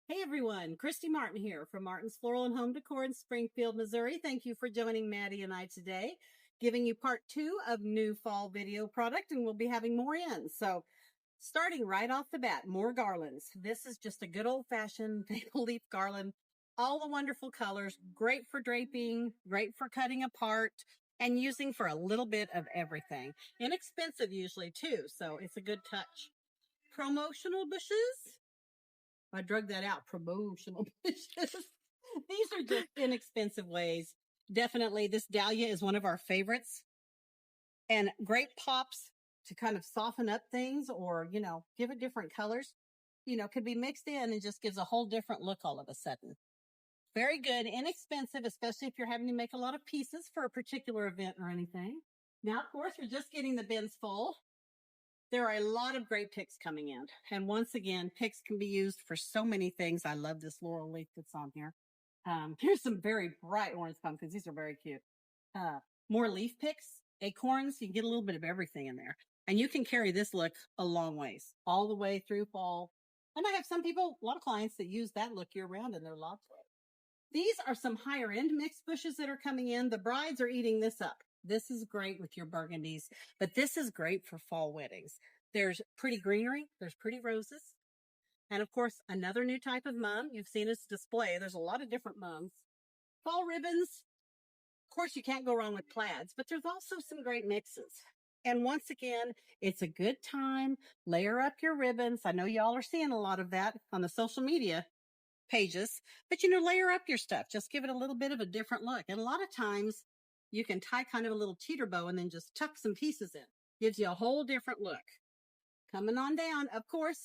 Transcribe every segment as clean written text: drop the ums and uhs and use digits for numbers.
Hey everyone, Christy Martin here from Martin's Floral and Home Decor in Springfield, Missouri. Thank you for joining Maddie and I today, giving you part 2 of new fall video product, and we'll be having more in. So starting right off the bat, more garlands. This is just a good old-fashioned maple leaf garland, all the wonderful colors, great for draping, great for cutting apart, and using for a little bit of everything. Inexpensive usually too, so it's a good touch. Promotional bushes. I drug that out. Promotional bushes. These are just inexpensive ways. Definitely, this dahlia is one of our favorites. And great pops to kind of soften up things or, give it different colors, could be mixed in and just gives a whole different look all of a sudden. Very good, inexpensive, especially if you're having to make a lot of pieces for a particular event or anything. Now, of course, we're just getting the bins full. There are a lot of great picks coming in. And once again, picks can be used for so many things. I love this laurel leaf that's on here. Here's some very bright orange pumpkins. These are very cute. More leaf picks, acorns. You can get a little bit of everything in there. And you can carry this look a long ways, all the way through fall. And I have a lot of clients that use that look year round in their lots. These are some higher end mixed bushes that are coming in. The brides are eating this up. This is great with your burgundies, but this is great for fall weddings. There's pretty greenery. There's pretty roses. And of course, another new type of mum. You've seen us display. There's a lot of different mums. Fall ribbons. Of course, you can't go wrong with plaids, but there's also some great mixes. And once again, it's a good time. Layer up your ribbons. I know y'all are seeing a lot of that on the social media pages, but layer up your stuff. Just give it a little bit of a different look. And a lot of times you can tie kind of a little cheater bow and then just tuck some pieces in. Gives you a whole different look. Coming on down, of course,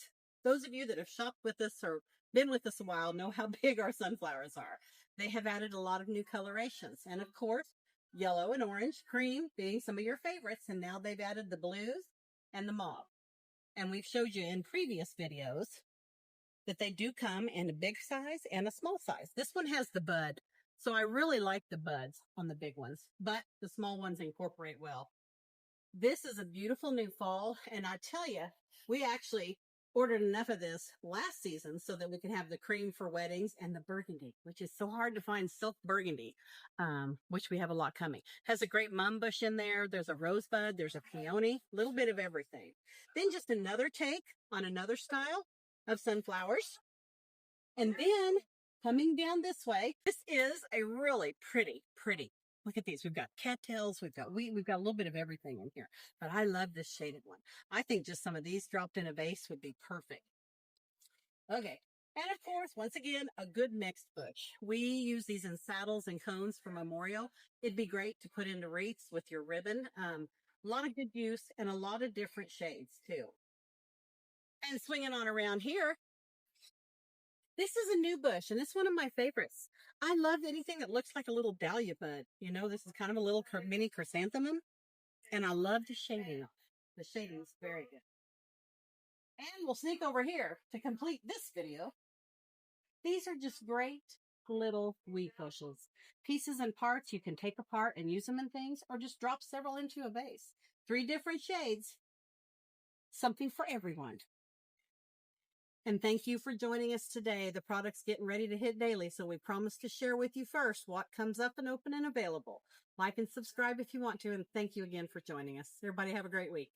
those of you that have shopped with us or been with us a while know how big our sunflowers are. They have added a lot of new colorations. And of course, yellow and orange, cream being some of your favorites. And now they've added the blues and the mauve. And we've showed you in previous videos that they do come in a big size and a small size. This one has the bud. So I really like the buds on the big ones, but the small ones incorporate well. This is a beautiful new fall. And I tell you, we actually ordered enough of this last season so that we can have the cream for weddings and the burgundy, which is so hard to find silk burgundy, which we have a lot coming. Has a great mum bush in there. There's a rosebud. There's a peony, a little bit of everything. Then just another take on another style of sunflowers. And then coming down this way, this is a really pretty. Look at these. We've got cattails. We've got a little bit of everything in here. But I love this shaded one. I think just some of these dropped in a vase would be perfect. Okay. And of course, once again, a good mixed bush. We use these in saddles and cones for memorial. It'd be great to put into wreaths with your ribbon. A lot of good use and a lot of different shades too. And swinging on around here, this is a new bush, and it's one of my favorites. I love anything that looks like a little dahlia bud. This is kind of a little mini chrysanthemum, and I love the shading. The shading is very good. And we'll sneak over here to complete this video. These are just great little wheat bushes. Pieces and parts you can take apart and use them in things, or just drop several into a vase. 3 different shades. Something for everyone. And thank you for joining us today. The product's getting ready to hit daily, so we promise to share with you first what comes up and open and available. Like and subscribe if you want to, and thank you again for joining us. Everybody have a great week.